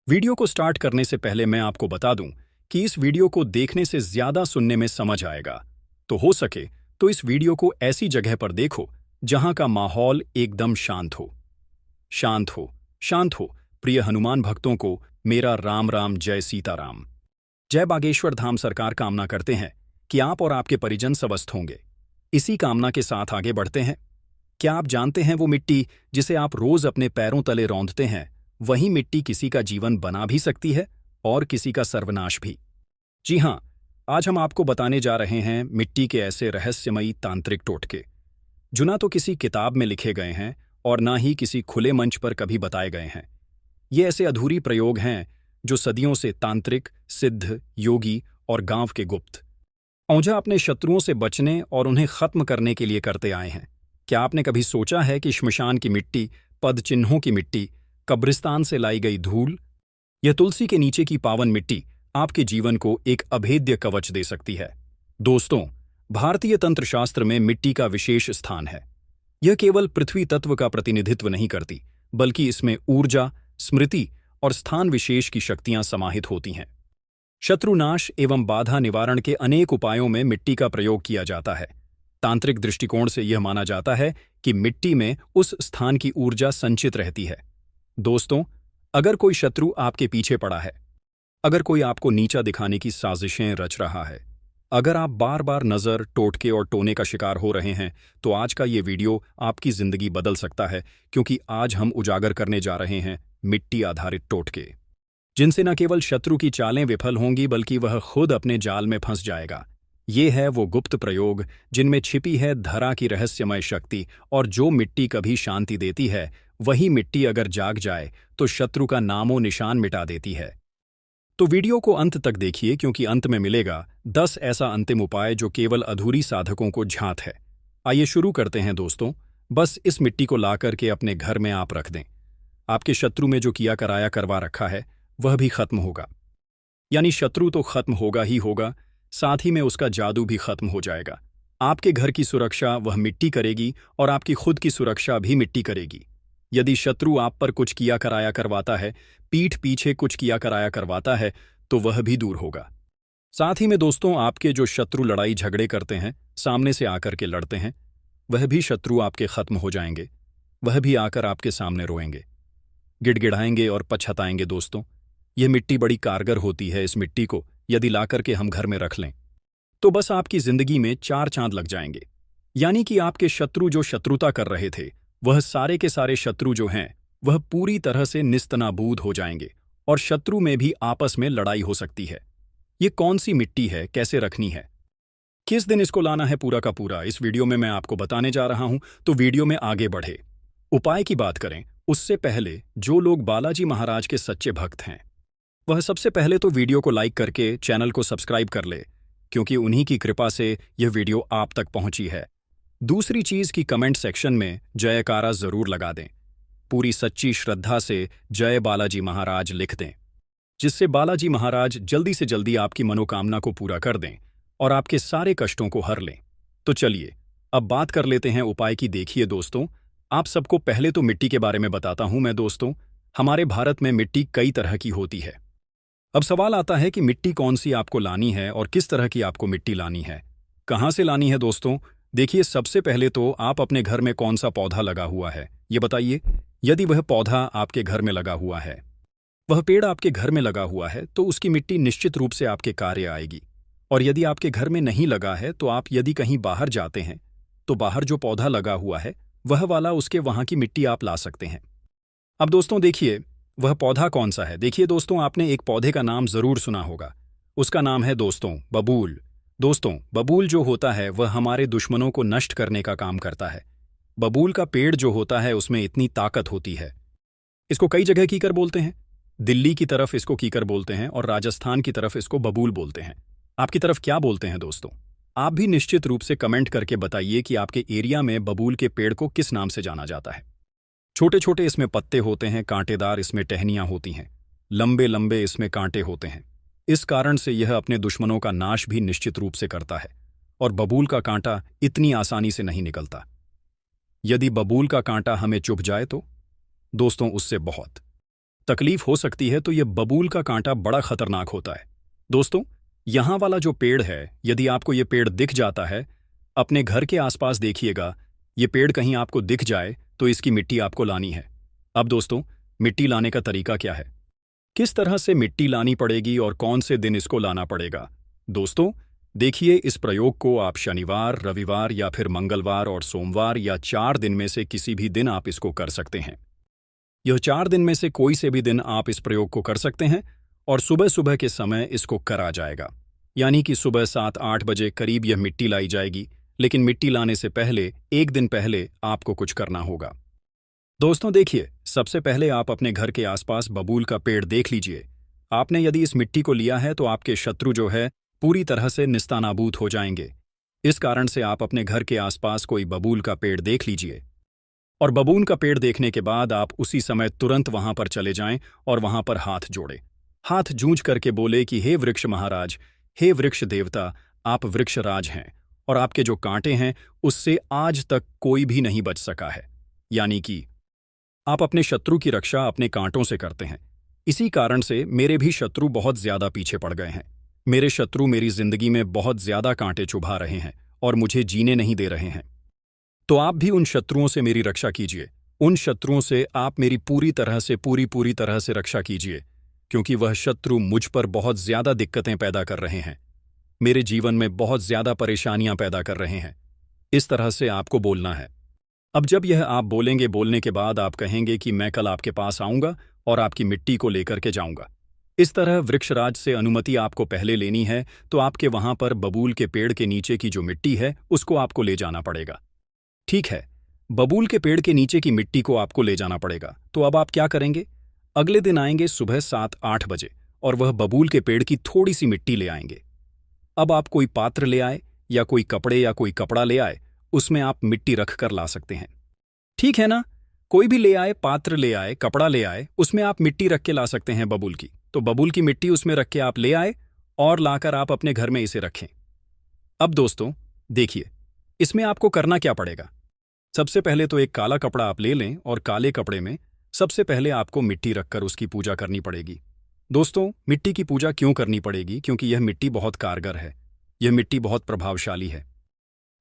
Video को start करने से पहले मैं आपको बता दूं कि इस वीडियो को देखने से ज्यादा सुनने में समझ आएगा। तो हो सके तो इस वीडियो को ऐसी जगह पर देखो जहां का माहौल एकदम शांत हो। शांत हो, शांत हो। प्रिय हनुमान भक्तों को मेरा राम राम, जय सीताराम। जय बागेश्वर धाम सरकार कामना करते हैं कि आप और आपके परिजन स्वस्थ होंगे। इसी कामना के साथ आगे बढ़ते हैं। क्या आप जानते हैं वो मिट्टी जिसे आप रोज अपने पैरों तले रौंदते हैं, वही मिट्टी किसी का जीवन बना भी सकती है और किसी का सर्वनाश भी। जी हां, आज हम आपको बताने जा रहे हैं मिट्टी के ऐसे रहस्यमयी तांत्रिक टोटके जो ना तो किसी किताब में लिखे गए हैं और ना ही किसी खुले मंच पर कभी बताए गए हैं। ये ऐसे अधूरी प्रयोग हैं जो सदियों से तांत्रिक, सिद्ध, योगी और गांव के गुप्त औंझा अपने शत्रुओं से बचने और उन्हें खत्म करने के लिए करते आए हैं। क्या आपने कभी सोचा है कि श्मशान की मिट्टी, पद चिन्हों की मिट्टी, कब्रिस्तान से लाई गई धूल या तुलसी के नीचे की पावन मिट्टी आपके जीवन को एक अभेद्य कवच दे सकती है? दोस्तों, भारतीय तंत्र शास्त्र में मिट्टी का विशेष स्थान है। यह केवल पृथ्वी तत्व का प्रतिनिधित्व नहीं करती, बल्कि इसमें ऊर्जा, स्मृति और स्थान विशेष की शक्तियां समाहित होती हैं। शत्रुनाश एवं बाधा निवारण के अनेक उपायों में मिट्टी का प्रयोग किया जाता है। तांत्रिक दृष्टिकोण से यह माना जाता है कि मिट्टी में उस स्थान की ऊर्जा संचित रहती है। दोस्तों, अगर कोई शत्रु आपके पीछे पड़ा है, अगर कोई आपको नीचा दिखाने की साजिशें रच रहा है, अगर आप बार बार नजर, टोटके और टोने का शिकार हो रहे हैं, तो आज का ये वीडियो आपकी जिंदगी बदल सकता है, क्योंकि आज हम उजागर करने जा रहे हैं मिट्टी आधारित टोटके, जिनसे न केवल शत्रु की चालें विफल होंगी, बल्कि वह खुद अपने जाल में फंस जाएगा। ये है वो गुप्त प्रयोग जिनमें छिपी है धरा की रहस्यमय शक्ति, और जो मिट्टी कभी शांति देती है, वही मिट्टी अगर जाग जाए तो शत्रु का नामो निशान मिटा देती है। तो वीडियो को अंत तक देखिए, क्योंकि अंत में मिलेगा 10 ऐसा अंतिम उपाय जो केवल अधूरी साधकों को झांत है। आइए शुरू करते हैं दोस्तों। बस इस मिट्टी को ला करके अपने घर में आप रख दें। आपके शत्रु में जो किया कराया करवा रखा है वह भी खत्म होगा। यानी शत्रु तो खत्म होगा ही होगा, साथ ही में उसका जादू भी खत्म हो जाएगा। आपके घर की सुरक्षा वह मिट्टी करेगी और आपकी खुद की सुरक्षा भी मिट्टी करेगी। यदि शत्रु आप पर कुछ किया कराया करवाता है, पीठ पीछे कुछ किया कराया करवाता है, तो वह भी दूर होगा। साथ ही में दोस्तों, आपके जो शत्रु लड़ाई झगड़े करते हैं, सामने से आकर के लड़ते हैं, वह भी शत्रु आपके खत्म हो जाएंगे। वह भी आकर आपके सामने रोएंगे, गिड़गिड़ाएंगे और पछताएंगे। दोस्तों, यह मिट्टी बड़ी कारगर होती है। इस मिट्टी को यदि लाकर के हम घर में रख लें तो बस आपकी जिंदगी में 4 चांद लग जाएंगे। यानी कि आपके शत्रु जो शत्रुता कर रहे थे, वह सारे के सारे शत्रु जो हैं, वह पूरी तरह से निस्तनाबूद हो जाएंगे और शत्रु में भी आपस में लड़ाई हो सकती है। ये कौन सी मिट्टी है, कैसे रखनी है, किस दिन इसको लाना है, पूरा का पूरा इस वीडियो में मैं आपको बताने जा रहा हूं। तो वीडियो में आगे बढ़े, उपाय की बात करें उससे पहले जो लोग बालाजी महाराज के सच्चे भक्त हैं, वह सबसे पहले तो वीडियो को लाइक करके चैनल को सब्सक्राइब कर ले, क्योंकि उन्हीं की कृपा से यह वीडियो आप तक पहुंची है। दूसरी चीज कि कमेंट सेक्शन में जयकारा जरूर लगा दें। पूरी सच्ची श्रद्धा से जय बालाजी महाराज लिख दें, जिससे बालाजी महाराज जल्दी से जल्दी आपकी मनोकामना को पूरा कर दें और आपके सारे कष्टों को हर लें। तो चलिए अब बात कर लेते हैं उपाय की। देखिए दोस्तों, आप सबको पहले तो मिट्टी के बारे में बताता हूं मैं। दोस्तों, हमारे भारत में मिट्टी कई तरह की होती है। अब सवाल आता है कि मिट्टी कौन सी आपको लानी है और किस तरह की आपको मिट्टी लानी है, कहाँ से लानी है। दोस्तों देखिए, सबसे पहले तो आप अपने घर में कौन सा पौधा लगा हुआ है ये बताइए। यदि वह पौधा आपके घर में लगा हुआ है, वह पेड़ आपके घर में लगा हुआ है, तो उसकी मिट्टी निश्चित रूप से आपके कार्य आएगी। और यदि आपके घर में नहीं लगा है, तो आप यदि कहीं बाहर जाते हैं तो बाहर जो पौधा लगा हुआ है वह वाला, उसके वहां की मिट्टी आप ला सकते हैं। अब दोस्तों देखिए, वह पौधा कौन सा है। देखिए दोस्तों, आपने एक पौधे का नाम जरूर सुना होगा। उसका नाम है दोस्तों बबूल। दोस्तों, बबूल जो होता है वह हमारे दुश्मनों को नष्ट करने का काम करता है। बबूल का पेड़ जो होता है उसमें इतनी ताकत होती है। इसको कई जगह कीकर बोलते हैं। दिल्ली की तरफ इसको कीकर बोलते हैं और राजस्थान की तरफ इसको बबूल बोलते हैं। आपकी तरफ क्या बोलते हैं दोस्तों? आप भी निश्चित रूप से कमेंट करके बताइए कि आपके एरिया में बबूल के पेड़ को किस नाम से जाना जाता है। छोटे छोटे इसमें पत्ते होते हैं, कांटेदार इसमें टहनियां होती हैं, लंबे लंबे इसमें कांटे होते हैं। इस कारण से यह अपने दुश्मनों का नाश भी निश्चित रूप से करता है। और बबूल का कांटा इतनी आसानी से नहीं निकलता। यदि बबूल का कांटा हमें चुभ जाए तो दोस्तों उससे बहुत तकलीफ हो सकती है तो यह बबूल का कांटा बड़ा खतरनाक होता है। दोस्तों, यहाँ वाला जो पेड़ है, यदि आपको ये पेड़ दिख जाता है, अपने घर के आसपास देखिएगा, ये पेड़ कहीं आपको दिख जाए तो इसकी मिट्टी आपको लानी है। अब दोस्तों, मिट्टी लाने का तरीका क्या है, किस तरह से मिट्टी लानी पड़ेगी और कौन से दिन इसको लाना पड़ेगा? दोस्तों, देखिए, इस प्रयोग को आप शनिवार, रविवार या फिर मंगलवार और सोमवार या 4 दिन में से किसी भी दिन आप इसको कर सकते हैं। यह 4 दिन में से कोई से भी दिन आप इस प्रयोग को कर सकते हैं और सुबह सुबह के समय इसको करा जाएगा। यानी कि सुबह 7-8 बजे करीब यह मिट्टी लाई जाएगी, लेकिन मिट्टी लाने से पहले 1 दिन पहले आपको कुछ करना होगा। दोस्तों देखिए, सबसे पहले आप अपने घर के आसपास बबूल का पेड़ देख लीजिए। आपने यदि इस मिट्टी को लिया है तो आपके शत्रु जो है पूरी तरह से निस्तानाबूद हो जाएंगे। इस कारण से आप अपने घर के आसपास कोई बबूल का पेड़ देख लीजिए और बबूल का पेड़ देखने के बाद आप उसी समय तुरंत वहां पर चले जाएं और वहां पर हाथ जोड़े, हाथ जूझ करके बोले कि हे वृक्ष महाराज, हे वृक्ष देवता, आप वृक्ष राज हैं और आपके जो कांटे हैं उससे आज तक कोई भी नहीं बच सका है। यानी कि आप अपने शत्रु की रक्षा अपने कांटों से करते हैं। इसी कारण से मेरे भी शत्रु बहुत ज्यादा पीछे पड़ गए हैं। मेरे शत्रु मेरी जिंदगी में बहुत ज्यादा कांटे चुभा रहे हैं और मुझे जीने नहीं दे रहे हैं। तो आप भी उन शत्रुओं से मेरी रक्षा कीजिए। उन शत्रुओं से आप मेरी पूरी तरह से रक्षा कीजिए, क्योंकि वह शत्रु मुझ पर बहुत ज्यादा दिक्कतें पैदा कर रहे हैं, मेरे जीवन में बहुत ज्यादा परेशानियां पैदा कर रहे हैं। इस तरह से आपको बोलना है। अब जब यह आप बोलेंगे, बोलने के बाद आप कहेंगे कि मैं कल आपके पास आऊंगा और आपकी मिट्टी को लेकर के जाऊंगा। इस तरह वृक्षराज से अनुमति आपको पहले लेनी है, तो आपके वहां पर बबूल के पेड़ के नीचे की जो मिट्टी है उसको आपको ले जाना पड़ेगा। ठीक है, बबूल के पेड़ के नीचे की मिट्टी को आपको ले जाना पड़ेगा। तो अब आप क्या करेंगे, अगले दिन आएंगे सुबह 7-8 बजे और वह बबूल के पेड़ की थोड़ी सी मिट्टी ले आएंगे। अब आप कोई पात्र ले आए या कोई कपड़े या कोई कपड़ा ले आए, उसमें आप मिट्टी रख कर ला सकते हैं। ठीक है ना, कोई भी ले आए, पात्र ले आए, कपड़ा ले आए, उसमें आप मिट्टी रख के ला सकते हैं बबूल की। तो बबूल की मिट्टी उसमें रख के आप ले आए और लाकर आप अपने घर में इसे रखें। अब दोस्तों देखिए, इसमें आपको करना क्या पड़ेगा। सबसे पहले तो एक काला कपड़ा आप ले लें और काले कपड़े में सबसे पहले आपको मिट्टी रखकर उसकी पूजा करनी पड़ेगी। दोस्तों, मिट्टी की पूजा क्यों करनी पड़ेगी, क्योंकि यह मिट्टी बहुत कारगर है, यह मिट्टी बहुत प्रभावशाली है।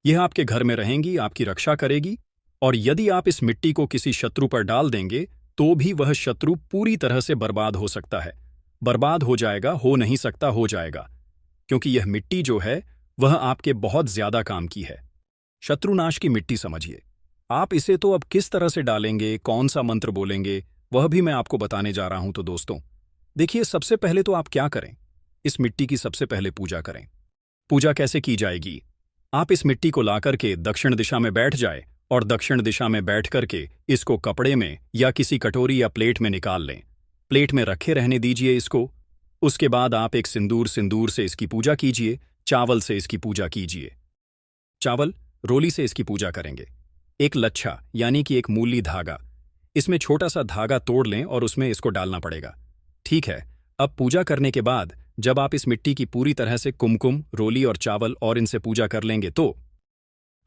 यह आपके घर में रहेंगी, आपकी रक्षा करेगी, और यदि आप इस मिट्टी को किसी शत्रु पर डाल देंगे तो भी वह शत्रु पूरी तरह से बर्बाद हो सकता है। बर्बाद हो जाएगा, हो नहीं सकता, हो जाएगा, क्योंकि यह मिट्टी जो है वह आपके बहुत ज्यादा काम की है। शत्रुनाश की मिट्टी समझिए। आप इसे तो अब किस तरह से डालेंगे, कौन सा मंत्र बोलेंगे, वह भी मैं आपको बताने जा रहा हूं। तो दोस्तों देखिए, सबसे पहले तो आप क्या करें, इस मिट्टी की सबसे पहले पूजा करें। पूजा कैसे की जाएगी, आप इस मिट्टी को लाकर के दक्षिण दिशा में बैठ जाए और दक्षिण दिशा में बैठ करके इसको कपड़े में या किसी कटोरी या प्लेट में निकाल लें। प्लेट में रखे रहने दीजिए इसको। उसके बाद आप एक सिंदूर से इसकी पूजा कीजिए, चावल से इसकी पूजा कीजिए। चावल रोली से इसकी पूजा करेंगे। एक लच्छा यानी कि एक मूली धागा, इसमें छोटा सा धागा तोड़ लें और उसमें इसको डालना पड़ेगा। ठीक है, अब पूजा करने के बाद जब आप इस मिट्टी की पूरी तरह से कुमकुम, रोली और चावल और इनसे पूजा कर लेंगे तो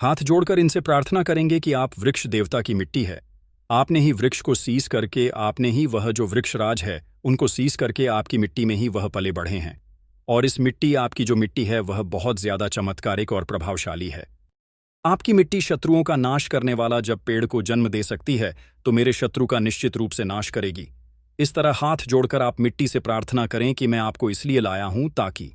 हाथ जोड़कर इनसे प्रार्थना करेंगे कि आप वृक्ष देवता की मिट्टी है, आपने ही वृक्ष को सींच करके, आपने ही वह जो वृक्षराज है उनको सींच करके आपकी मिट्टी में ही वह पले बढ़े हैं, और इस मिट्टी, आपकी जो मिट्टी है वह बहुत ज्यादा चमत्कारिक और प्रभावशाली है। आपकी मिट्टी शत्रुओं का नाश करने वाला जब पेड़ को जन्म दे सकती है तो मेरे शत्रु का निश्चित रूप से नाश करेगी। इस तरह हाथ जोड़कर आप मिट्टी से प्रार्थना करें कि मैं आपको इसलिए लाया हूं ताकि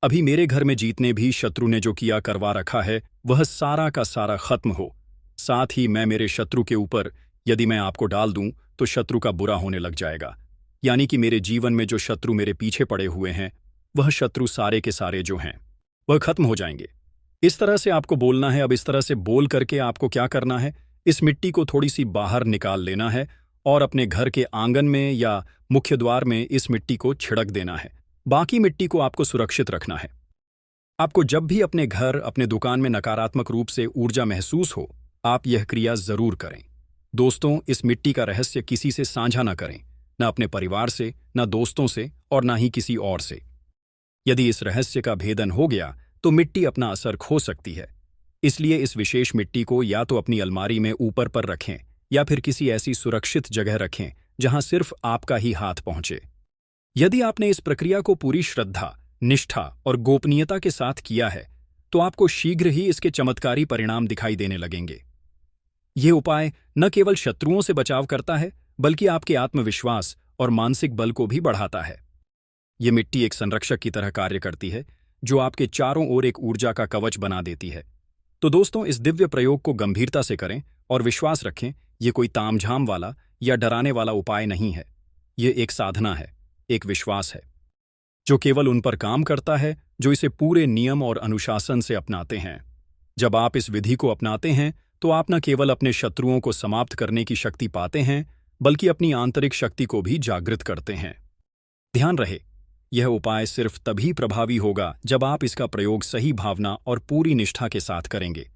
अभी मेरे घर में जीतने भी शत्रु ने जो किया करवा रखा है वह सारा का सारा खत्म हो। साथ ही मैं मेरे शत्रु के ऊपर यदि मैं आपको डाल दूं तो शत्रु का बुरा होने लग जाएगा। यानी कि मेरे जीवन में जो शत्रु मेरे पीछे पड़े हुए हैं वह शत्रु सारे के सारे जो हैं वह खत्म हो जाएंगे। इस तरह से आपको बोलना है। अब इस तरह से बोल करके आपको क्या करना है, इस मिट्टी को थोड़ी सी बाहर निकाल लेना है और अपने घर के आंगन में या मुख्य द्वार में इस मिट्टी को छिड़क देना है। बाकी मिट्टी को आपको सुरक्षित रखना है। आपको जब भी अपने घर, अपने दुकान में नकारात्मक रूप से ऊर्जा महसूस हो, आप यह क्रिया जरूर करें। दोस्तों, इस मिट्टी का रहस्य किसी से साझा न करें, न अपने परिवार से, न दोस्तों से और न ही किसी और से। यदि इस रहस्य का भेदन हो गया तो मिट्टी अपना असर खो सकती है। इसलिए इस विशेष मिट्टी को या तो अपनी अलमारी में ऊपर पर रखें या फिर किसी ऐसी सुरक्षित जगह रखें जहां सिर्फ आपका ही हाथ पहुंचे। यदि आपने इस प्रक्रिया को पूरी श्रद्धा, निष्ठा और गोपनीयता के साथ किया है, तो आपको शीघ्र ही इसके चमत्कारी परिणाम दिखाई देने लगेंगे। यह उपाय न केवल शत्रुओं से बचाव करता है, बल्कि आपके आत्मविश्वास और मानसिक बल को भी बढ़ाता है। यह मिट्टी एक संरक्षक की तरह कार्य करती है, जो आपके चारों ओर एक ऊर्जा का कवच बना देती है। तो दोस्तों, इस दिव्य प्रयोग को गंभीरता से करें और विश्वास रखें, यह कोई तामझाम वाला या डराने वाला उपाय नहीं है। यह एक साधना है, एक विश्वास है, जो केवल उन पर काम करता है जो इसे पूरे नियम और अनुशासन से अपनाते हैं। जब आप इस विधि को अपनाते हैं, तो आप न केवल अपने शत्रुओं को समाप्त करने की शक्ति पाते हैं, बल्कि अपनी आंतरिक शक्ति को भी जागृत करते हैं। ध्यान रहे, यह उपाय सिर्फ तभी प्रभावी होगा जब आप इसका प्रयोग सही भावना और पूरी निष्ठा के साथ करेंगे।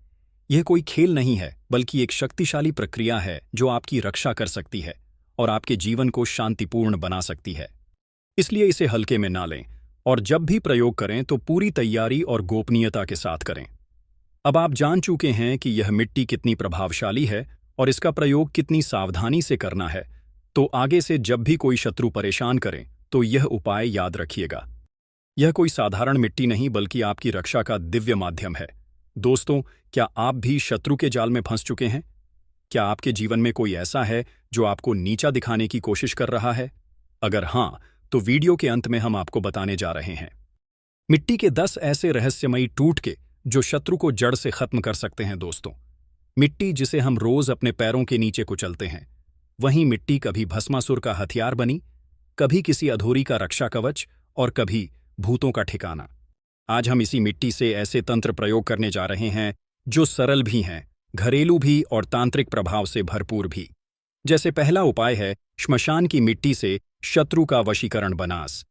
यह कोई खेल नहीं है, बल्कि एक शक्तिशाली प्रक्रिया है जो आपकी रक्षा कर सकती है और आपके जीवन को शांतिपूर्ण बना सकती है। इसलिए इसे हल्के में ना लें और जब भी प्रयोग करें तो पूरी तैयारी और गोपनीयता के साथ करें। अब आप जान चुके हैं कि यह मिट्टी कितनी प्रभावशाली है और इसका प्रयोग कितनी सावधानी से करना है, तो आगे से जब भी कोई शत्रु परेशान करे तो यह उपाय याद रखिएगा। यह कोई साधारण मिट्टी नहीं, बल्कि आपकी रक्षा का दिव्य माध्यम है। दोस्तों, क्या आप भी शत्रु के जाल में फंस चुके हैं? क्या आपके जीवन में कोई ऐसा है जो आपको नीचा दिखाने की कोशिश कर रहा है? अगर हां, तो वीडियो के अंत में हम आपको बताने जा रहे हैं मिट्टी के 10 ऐसे रहस्यमयी टूटके जो शत्रु को जड़ से खत्म कर सकते हैं। दोस्तों, मिट्टी जिसे हम रोज अपने पैरों के नीचे कुचलते हैं, वहीं मिट्टी कभी भस्मासुर का हथियार बनी, कभी किसी अधूरी का रक्षा कवच और कभी भूतों का ठिकाना। आज हम इसी मिट्टी से ऐसे तंत्र प्रयोग करने जा रहे हैं जो सरल भी हैं, घरेलू भी और तांत्रिक प्रभाव से भरपूर भी। जैसे पहला उपाय है श्मशान की मिट्टी से शत्रु का वशीकरण बनास।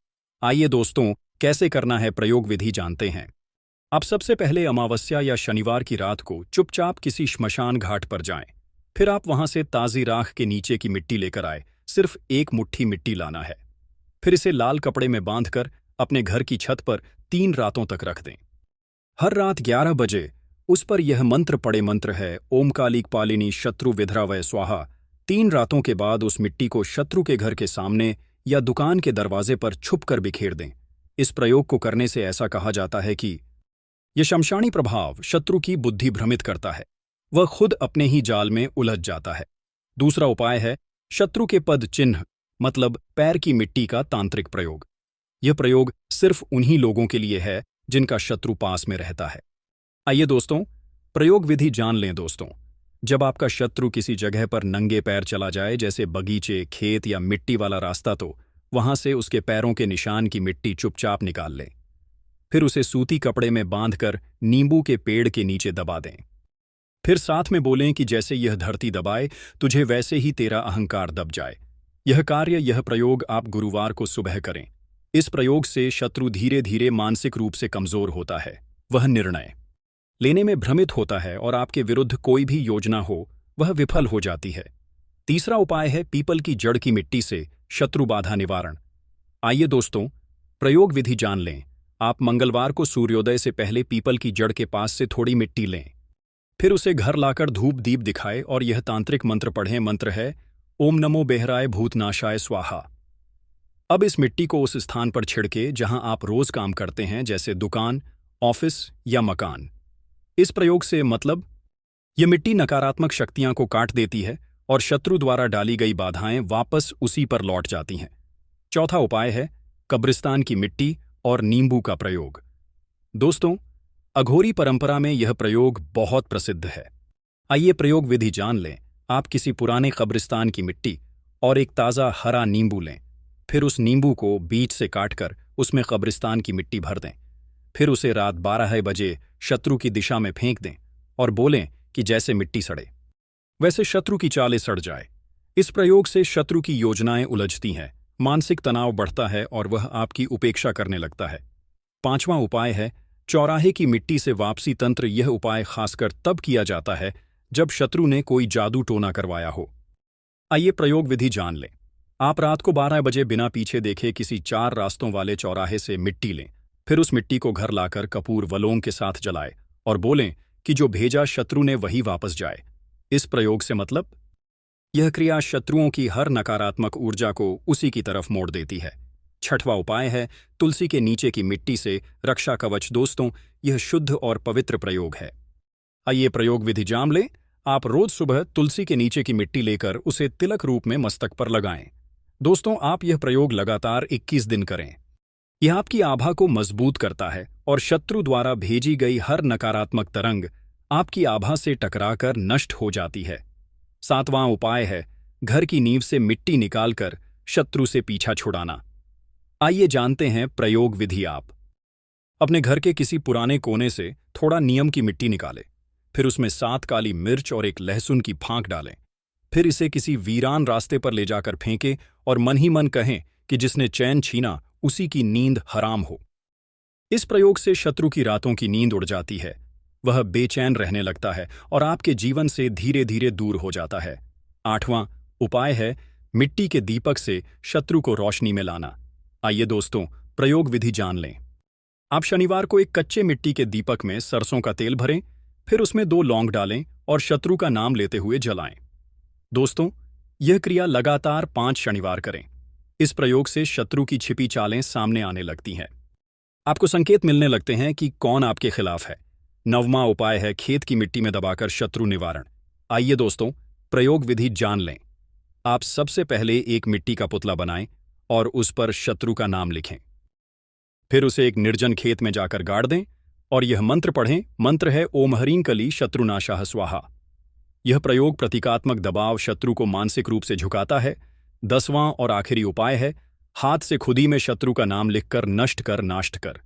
आइए दोस्तों, कैसे करना है प्रयोग विधि जानते हैं। आप सबसे पहले अमावस्या या शनिवार की रात को चुपचाप किसी श्मशान घाट पर जाएं। फिर आप वहां से ताजी राख के नीचे की मिट्टी लेकर आए। सिर्फ एक मुट्ठी मिट्टी लाना है। फिर इसे लाल कपड़े में बांधकर अपने घर की छत पर 3 रातों तक रख दें। हर रात 11 बजे उस पर यह मंत्र पड़े। मंत्र है ओम कालिक पालिनी शत्रु विधरावय स्वाहा। 3 रातों के बाद उस मिट्टी को शत्रु के घर के सामने या दुकान के दरवाजे पर छुपकर बिखेर दें। इस प्रयोग को करने से ऐसा कहा जाता है कि यह शमशानी प्रभाव शत्रु की बुद्धि भ्रमित करता है, वह खुद अपने ही जाल में उलझ जाता है। दूसरा उपाय है शत्रु के पद चिन्ह, मतलब पैर की मिट्टी का तांत्रिक प्रयोग। यह प्रयोग सिर्फ उन्हीं लोगों के लिए है जिनका शत्रु पास में रहता है। आइए दोस्तों, प्रयोग विधि जान लें। दोस्तों, जब आपका शत्रु किसी जगह पर नंगे पैर चला जाए, जैसे बगीचे, खेत या मिट्टी वाला रास्ता, तो वहां से उसके पैरों के निशान की मिट्टी चुपचाप निकाल लें। फिर उसे सूती कपड़े में बांधकर नींबू के पेड़ के नीचे दबा दें। फिर साथ में बोलें कि जैसे यह धरती दबाए, तुझे वैसे ही तेरा अहंकार दब जाए। यह प्रयोग आप गुरुवार को सुबह करें। इस प्रयोग से शत्रु धीरे धीरे मानसिक रूप से कमजोर होता है, वह निर्णय लेने में भ्रमित होता है और आपके विरुद्ध कोई भी योजना हो वह विफल हो जाती है। तीसरा उपाय है पीपल की जड़ की मिट्टी से शत्रु बाधा निवारण। आइए दोस्तों, प्रयोग विधि जान लें। आप मंगलवार को सूर्योदय से पहले पीपल की जड़ के पास से थोड़ी मिट्टी लें। फिर उसे घर लाकर धूप दीप दिखाएं और यह तांत्रिक मंत्र पढ़ें। मंत्र है ओम नमो बेहराय भूतनाशाय स्वाहा। अब इस मिट्टी को उस स्थान पर छिड़के जहां आप रोज काम करते हैं, जैसे दुकान, ऑफिस या मकान। इस प्रयोग से मतलब यह मिट्टी नकारात्मक शक्तियां को काट देती है और शत्रु द्वारा डाली गई बाधाएं वापस उसी पर लौट जाती हैं। चौथा उपाय है कब्रिस्तान की मिट्टी और नींबू का प्रयोग। दोस्तों, अघोरी परंपरा में यह प्रयोग बहुत प्रसिद्ध है। आइए प्रयोग विधि जान लें। आप किसी पुराने कब्रिस्तान की मिट्टी और एक ताज़ा हरा नींबू लें। फिर उस नींबू को बीच से काटकर उसमें कब्रिस्तान की मिट्टी भर दें। फिर उसे रात 12 बजे शत्रु की दिशा में फेंक दें और बोलें कि जैसे मिट्टी सड़े वैसे शत्रु की चालें सड़ जाए। इस प्रयोग से शत्रु की योजनाएं उलझती हैं, मानसिक तनाव बढ़ता है और वह आपकी उपेक्षा करने लगता है। 5वां उपाय है चौराहे की मिट्टी से वापसी तंत्र। यह उपाय खासकर तब किया जाता है जब शत्रु ने कोई जादू टोना करवाया हो। आइए प्रयोग विधि जान लें। आप रात को 12 बजे बिना पीछे देखे किसी 4 रास्तों वाले चौराहे से मिट्टी लें। फिर उस मिट्टी को घर लाकर कपूर वलोंग के साथ जलाएं और बोलें कि जो भेजा शत्रु ने वही वापस जाए। इस प्रयोग से मतलब यह क्रिया शत्रुओं की हर नकारात्मक ऊर्जा को उसी की तरफ मोड़ देती है। छठवां उपाय है तुलसी के नीचे की मिट्टी से रक्षा कवच। दोस्तों, यह शुद्ध और पवित्र प्रयोग है। आइए प्रयोग विधि जान लें। आप रोज सुबह तुलसी के नीचे की मिट्टी लेकर उसे तिलक रूप में मस्तक पर लगाएं। दोस्तों, आप यह प्रयोग लगातार 21 दिन करें। यह आपकी आभा को मजबूत करता है और शत्रु द्वारा भेजी गई हर नकारात्मक तरंग आपकी आभा से टकराकर नष्ट हो जाती है। सातवां उपाय है घर की नींव से मिट्टी निकालकर शत्रु से पीछा छुड़ाना। आइए जानते हैं प्रयोग विधि। आप अपने घर के किसी पुराने कोने से थोड़ा नीम की मिट्टी निकालें, फिर उसमें 7 काली मिर्च और 1 लहसुन की फांक डालें। फिर इसे किसी वीरान रास्ते पर ले जाकर फेंकें और मन ही मन कहें कि जिसने चैन छीना उसी की नींद हराम हो। इस प्रयोग से शत्रु की रातों की नींद उड़ जाती है, वह बेचैन रहने लगता है और आपके जीवन से धीरे धीरे दूर हो जाता है। आठवां उपाय है मिट्टी के दीपक से शत्रु को रोशनी में लाना। आइए दोस्तों, प्रयोग विधि जान लें। आप शनिवार को एक कच्चे मिट्टी के दीपक में सरसों का तेल भरें, फिर उसमें 2 लौंग डालें और शत्रु का नाम लेते हुए जलाएं। दोस्तों, यह क्रिया लगातार 5 शनिवार करें। इस प्रयोग से शत्रु की छिपी चालें सामने आने लगती हैं। आपको संकेत मिलने लगते हैं कि कौन आपके खिलाफ है। नववां उपाय है खेत की मिट्टी में दबाकर शत्रु निवारण। आइए दोस्तों, प्रयोग विधि जान लें। आप सबसे पहले एक मिट्टी का पुतला बनाएं और उस पर शत्रु का नाम लिखें। फिर उसे एक निर्जन खेत में जाकर गाड़ दें और यह मंत्र पढ़ें। मंत्र है ओम ह्रीं कली शत्रुनाशाह स्वाहा। यह प्रयोग प्रतीकात्मक दबाव शत्रु को मानसिक रूप से झुकाता है। 10वां और आखिरी उपाय है हाथ से खुदी में शत्रु का नाम लिखकर नष्ट कर नाष्ट कर।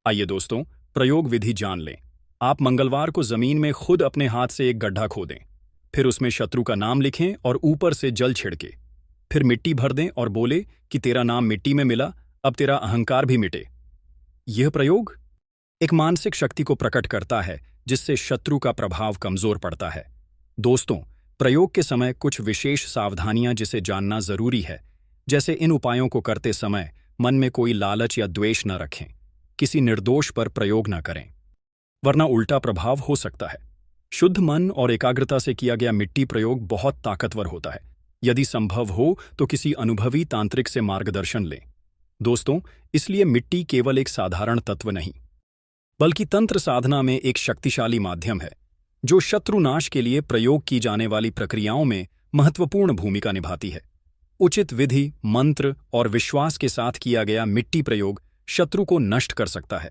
आइए दोस्तों, प्रयोग विधि जान लें। आप मंगलवार को जमीन में खुद अपने हाथ से एक गड्ढा खोदें, फिर उसमें शत्रु का नाम लिखें और ऊपर से जल छिड़के। फिर मिट्टी भर दें और बोले कि तेरा नाम मिट्टी में मिला, अब तेरा अहंकार भी मिटे। यह प्रयोग एक मानसिक शक्ति को प्रकट करता है जिससे शत्रु का प्रभाव कमजोर पड़ता है। दोस्तों, प्रयोग के समय कुछ विशेष सावधानियां जिसे जानना जरूरी है, जैसे इन उपायों को करते समय मन में कोई लालच या द्वेष न रखें, किसी निर्दोष पर प्रयोग न करें, वरना उल्टा प्रभाव हो सकता है। शुद्ध मन और एकाग्रता से किया गया मिट्टी प्रयोग बहुत ताकतवर होता है। यदि संभव हो तो किसी अनुभवी तांत्रिक से मार्गदर्शन लें। दोस्तों, इसलिए मिट्टी केवल एक साधारण तत्व नहीं, बल्कि तंत्र साधना में एक शक्तिशाली माध्यम है जो शत्रुनाश के लिए प्रयोग की जाने वाली प्रक्रियाओं में महत्वपूर्ण भूमिका निभाती है। उचित विधि, मंत्र और विश्वास के साथ किया गया मिट्टी प्रयोग शत्रु को नष्ट कर सकता है।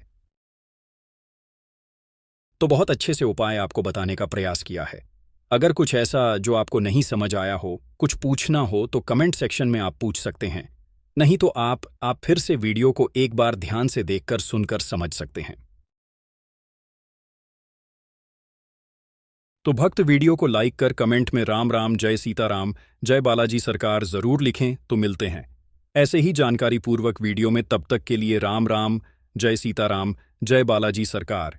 तो बहुत अच्छे से उपाय आपको बताने का प्रयास किया है। अगर कुछ ऐसा जो आपको नहीं समझ आया हो, कुछ पूछना हो तो कमेंट सेक्शन में आप पूछ सकते हैं। नहीं तो आप फिर से वीडियो को एक बार ध्यान से देखकर सुनकर समझ सकते हैं। तो भक्त वीडियो को लाइक कर कमेंट में राम राम, जय सीताराम, जय बालाजी सरकार जरूर लिखें। तो मिलते हैं ऐसे ही जानकारी पूर्वक वीडियो में। तब तक के लिए राम राम, जय सीताराम, जय बालाजी सरकार।